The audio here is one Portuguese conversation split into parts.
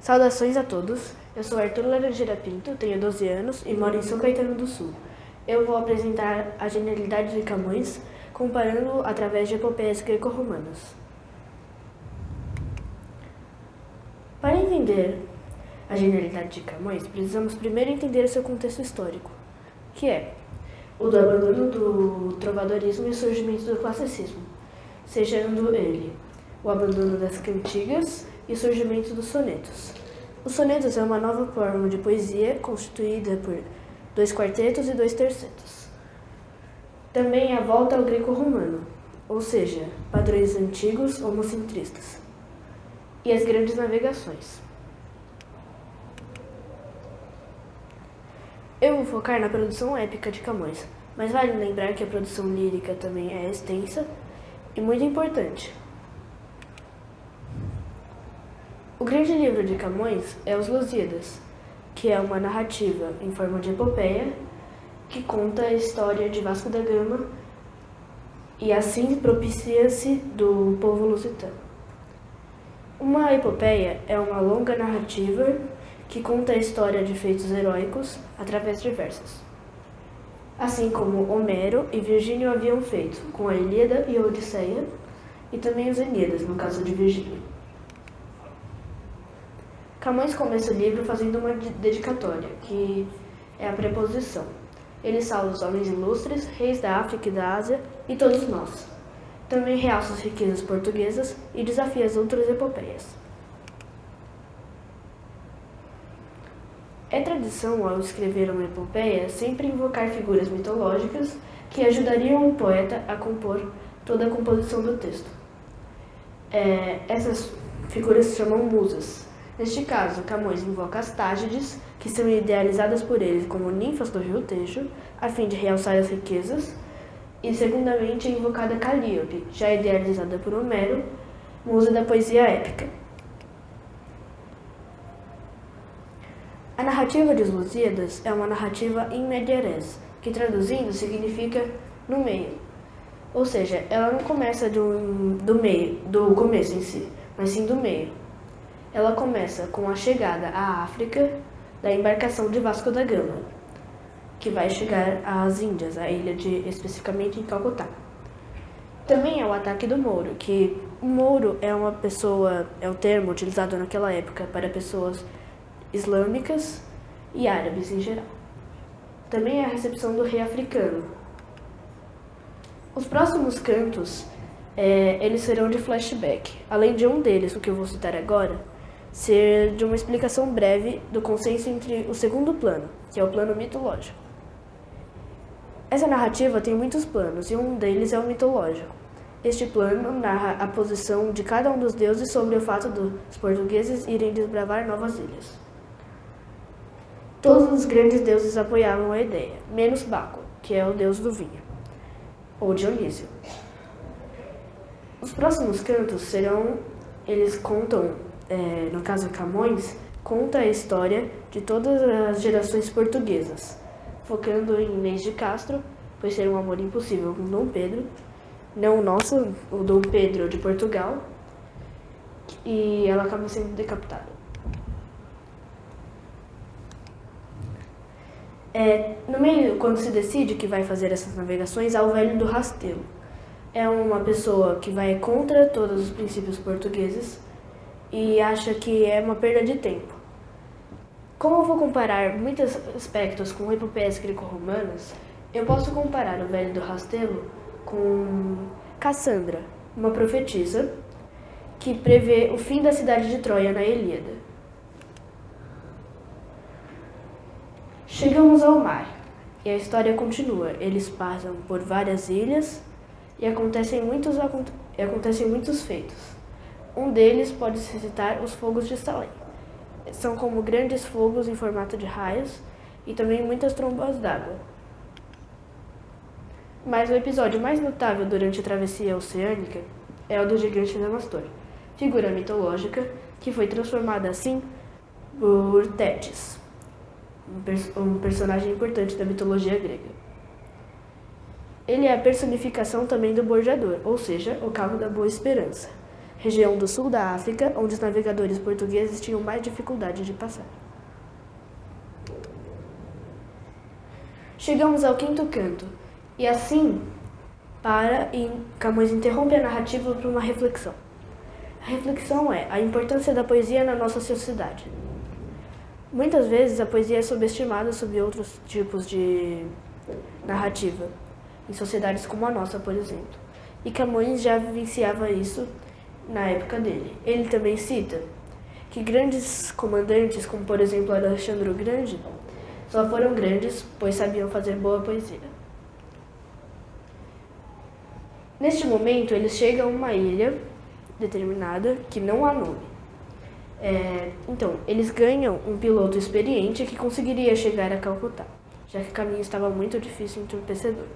Saudações a todos, eu sou Arthur Laranjeira Pinto, tenho 12 anos e moro em São Caetano do Sul. Eu vou apresentar a genialidade de Camões, comparando através de epopeias greco-romanas. Para entender a genialidade de Camões, precisamos primeiro entender o seu contexto histórico, que é o do abandono do trovadorismo e o surgimento do classicismo, sejando ele o abandono das cantigas e o surgimento dos sonetos. Os sonetos é uma nova forma de poesia constituída por 2 quartetos e 2 tercetos. Também a volta ao greco-romano, ou seja, padrões antigos homocentristas, e as grandes navegações. Eu vou focar na produção épica de Camões, mas vale lembrar que a produção lírica também é extensa e muito importante. O grande livro de Camões é Os Lusíadas, que é uma narrativa em forma de epopeia que conta a história de Vasco da Gama e assim propicia-se do povo lusitano. Uma epopeia é uma longa narrativa que conta a história de feitos heróicos através de versos, assim como Homero e Virgílio haviam feito com a Ilíada e a Odisseia, e também os Eneadas, no caso de Virgílio. Camões começa o livro fazendo uma dedicatória, que é a preposição. Ele salva os homens ilustres, reis da África e da Ásia e todos nós. Também realça as riquezas portuguesas e desafia as outras epopeias. É tradição, ao escrever uma epopeia, sempre invocar figuras mitológicas que ajudariam o poeta a compor toda a composição do texto. Essas figuras se chamam musas. Neste caso, Camões invoca as Tágides, que são idealizadas por ele como ninfas do rio Tejo, a fim de realçar as riquezas, e segundamente é invocada Calíope, já idealizada por Homero, musa da poesia épica. A narrativa de Os Lusíadas é uma narrativa in media res, que traduzindo significa no meio. Ou seja, ela não começa do começo em si, mas sim do meio. Ela começa com a chegada à África da embarcação de Vasco da Gama, que vai chegar às Índias, especificamente em Calcutá. Também é o ataque do Mouro, que o Mouro é o termo utilizado naquela época para pessoas islâmicas e árabes em geral. Também é a recepção do rei africano. Os próximos cantos, eles serão de flashback, além de um deles, o que eu vou citar agora, ser de uma explicação breve do consenso entre o segundo plano, que é o plano mitológico. Essa narrativa tem muitos planos, e um deles é o mitológico. Este plano narra a posição de cada um dos deuses sobre o fato dos portugueses irem desbravar novas ilhas. Todos os grandes deuses apoiavam a ideia, menos Baco, que é o deus do vinho, ou Dionísio. Os próximos cantos eles contam, no caso Camões, conta a história de todas as gerações portuguesas, focando em Inês de Castro, pois ser um amor impossível com Dom Pedro, não o nosso, o Dom Pedro de Portugal, e ela acaba sendo decapitada. No meio, quando se decide que vai fazer essas navegações, há o velho do Rastelo. É uma pessoa que vai contra todos os princípios portugueses e acha que é uma perda de tempo. Como eu vou comparar muitos aspectos com epopeias greco-romanas, eu posso comparar o velho do Rastelo com Cassandra, uma profetisa que prevê o fim da cidade de Troia na Ilíada. Chegamos ao mar, e a história continua. Eles passam por várias ilhas e acontecem muitos feitos. Um deles pode-se citar os fogos de Salem. São como grandes fogos em formato de raios e também muitas trombas d'água. Mas o episódio mais notável durante a travessia oceânica é o do gigante Adamastor, figura mitológica que foi transformada assim por Tétis, um personagem importante da mitologia grega. Ele é a personificação também do bordador, ou seja, o cabo da Boa Esperança, região do sul da África, onde os navegadores portugueses tinham mais dificuldade de passar. Chegamos ao quinto canto, e assim e Camões interrompe a narrativa para uma reflexão. A reflexão é a importância da poesia na nossa sociedade. Muitas vezes a poesia é subestimada sob outros tipos de narrativa, em sociedades como a nossa, por exemplo. E Camões já vivenciava isso na época dele. Ele também cita que grandes comandantes, como por exemplo Alexandre o Grande, só foram grandes pois sabiam fazer boa poesia. Neste momento, eles chegam a uma ilha determinada que não há nome. Então, eles ganham um piloto experiente que conseguiria chegar a Calcutá, já que o caminho estava muito difícil e entorpecedor.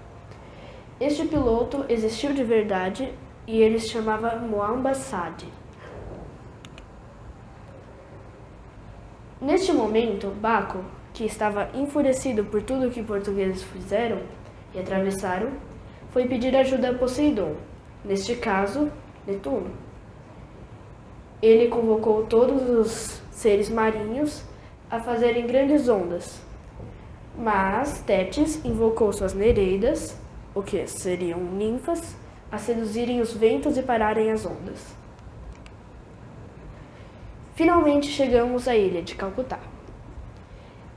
Este piloto existiu de verdade e ele se chamava Muamba Sadi. Neste momento, Baco, que estava enfurecido por tudo que os portugueses fizeram e atravessaram, foi pedir ajuda a Poseidon, neste caso, Netuno. Ele convocou todos os seres marinhos a fazerem grandes ondas, mas Tétis invocou suas nereidas, o que seriam ninfas, a seduzirem os ventos e pararem as ondas. Finalmente chegamos à ilha de Calcutá,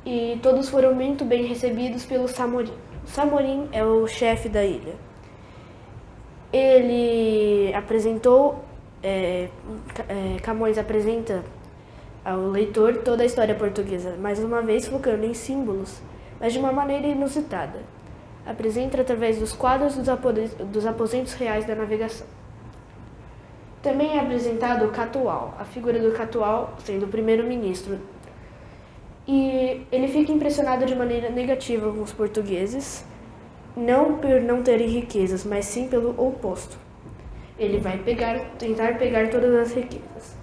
e todos foram muito bem recebidos pelo Samorim. O Samorim é o chefe da ilha. Ele apresentou, Camões apresenta ao leitor toda a história portuguesa, mais uma vez focando em símbolos, mas de uma maneira inusitada. Apresenta através dos quadros dos aposentos reais da navegação. Também é apresentado o Catual, a figura do Catual sendo o primeiro-ministro. E ele fica impressionado de maneira negativa com os portugueses, não por não terem riquezas, mas sim pelo oposto. Ele vai tentar pegar todas as riquezas.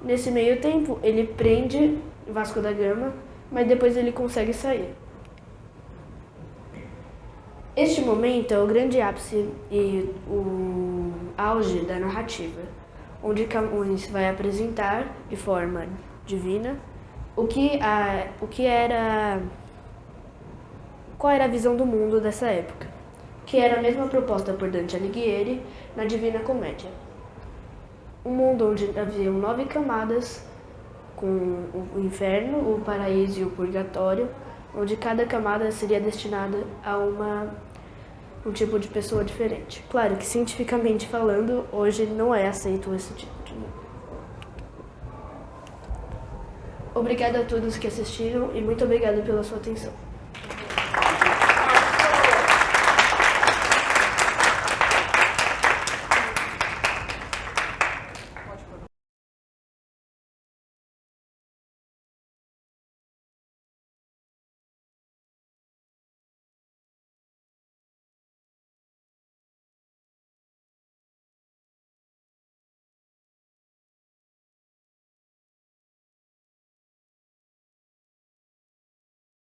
Nesse meio tempo, ele prende Vasco da Gama, mas depois ele consegue sair. Este momento é o grande ápice e o auge da narrativa, onde Camões vai apresentar de forma divina qual era a visão do mundo dessa época, que era a mesma proposta por Dante Alighieri na Divina Comédia. Um mundo onde haviam 9 camadas, com o inferno, o paraíso e o purgatório, onde cada camada seria destinada a um tipo de pessoa diferente. Claro que, cientificamente falando, hoje não é aceito esse tipo de mundo. Obrigada a todos que assistiram e muito obrigada pela sua atenção.